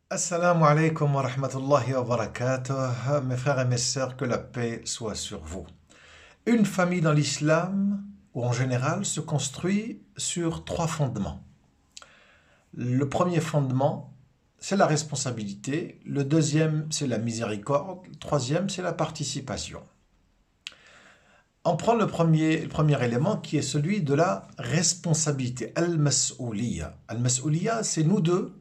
Assalamu alaikum wa rahmatullahi wa barakatuh, mes frères et mes sœurs, que la paix soit sur vous. Une famille dans l'islam, ou en général, se construit sur trois fondements. Le premier fondement, c'est la responsabilité. Le deuxième, c'est la miséricorde. Le troisième, c'est la participation. On prend le premier élément qui est celui de la responsabilité. Al-Mas'ouliya. Al-Mas'ouliya, c'est nous deux,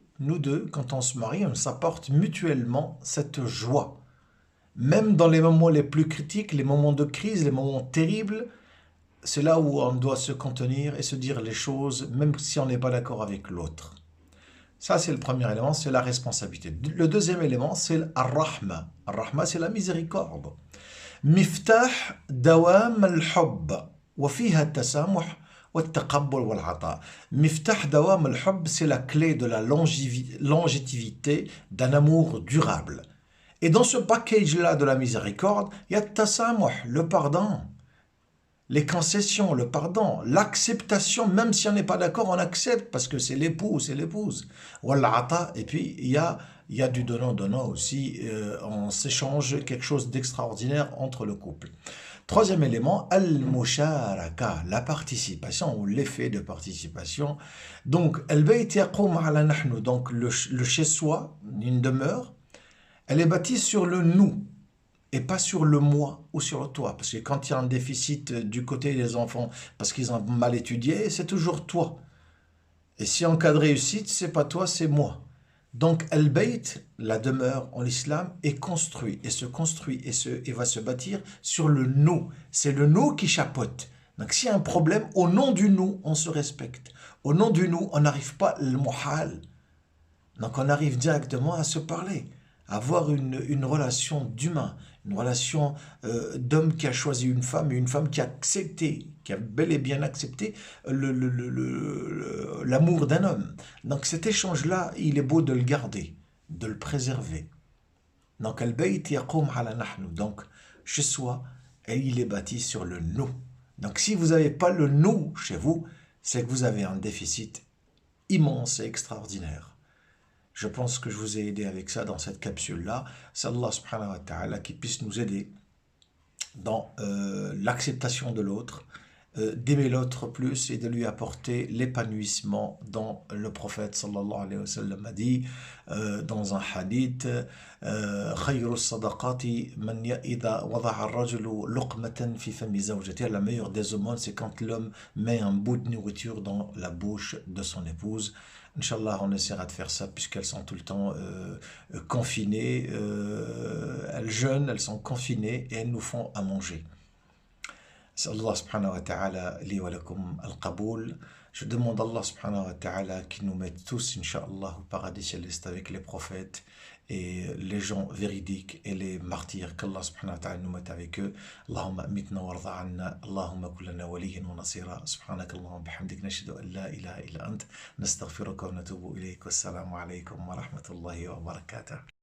quand on se marie, on s'apporte mutuellement cette joie. Même dans les moments les plus critiques, les moments de crise, les moments terribles, c'est là où on doit se contenir et se dire les choses, même si on n'est pas d'accord avec l'autre. Ça, c'est le premier élément, c'est la responsabilité. Le deuxième élément, c'est al-Rahma. Al-Rahma, c'est la miséricorde. مفتاح دوام الحب وفيها التسامح والتقبل والعطاء. مفتاح دوام الحب, c'est la clé de la longévité d'un amour durable. Et dans ce package-là de la miséricorde, il y a tasamuh, le pardon, les concessions, le pardon, l'acceptation, même si on n'est pas d'accord, on accepte parce que c'est l'époux, c'est l'épouse. Wal'ata, et puis il y a du donnant-donnant aussi, on s'échange quelque chose d'extraordinaire entre le couple. Troisième élément, al-musharaka, la participation ou l'effet de participation. Donc, al-bayt yaqoum ala nahnu, donc le chez-soi, une demeure, elle est bâtie sur le nous et pas sur le moi ou sur le toi. Parce que quand il y a un déficit du côté des enfants, parce qu'ils ont mal étudié, c'est toujours toi. Et si en cas de réussite, c'est pas toi, c'est moi. Donc, Al-Bayt, la demeure en islam, est construit et se construit et va se bâtir sur le nous. C'est le nous qui chapeaute. Donc, s'il y a un problème, au nom du nous, on se respecte. Au nom du nous, on n'arrive pas le muhal. Donc, on arrive directement à se parler, à avoir une relation d'humain, une relation d'homme qui a choisi une femme et une femme qui a accepté, qui a bel et bien accepté l'amour d'un homme. Donc cet échange-là, il est beau de le garder, de le préserver. Donc al-bayt yaqoum ala nahnu, donc chez soi, et il est bâti sur le nous. Donc si vous n'avez pas le nous chez vous, c'est que vous avez un déficit immense et extraordinaire. Je pense que je vous ai aidé avec ça dans cette capsule-là. C'est Allah subhanahu wa ta'ala qui puisse nous aider dans l'acceptation de l'autre, d'aimer l'autre plus et de lui apporter l'épanouissement dont le prophète sallallahu alayhi wa sallam a dit dans un hadith خير الصدقات من إذا وضع الرجل لقمة في فم زوجته. La meilleure des aumônes, c'est quand l'homme met un bout de nourriture dans la bouche de son épouse. Inch'Allah, on essaiera de faire ça puisqu'elles sont tout le temps confinées, elles jeûnent, elles sont confinées et elles nous font à manger. C'est Allah subhanahu wa ta'ala li wa lakum al-qaboul. Je demande à Allah subhanahu wa ta'ala qu'il nous mette tous, Inch'Allah, au paradis céleste avec les prophètes et les gens véridiques et les martyrs, qu'Allah subhanahu wa ta'ala nous mette avec eux. Allahumma amitna warda anna, Allahumma kullana waliyan wa nasira, subhanaka Allahumma bihamdik, nashhadu an la ilaha illa ant, nastaghfiruka wa natubu ilayk, wassalamu alaykum wa rahmatullahi wa barakatuh.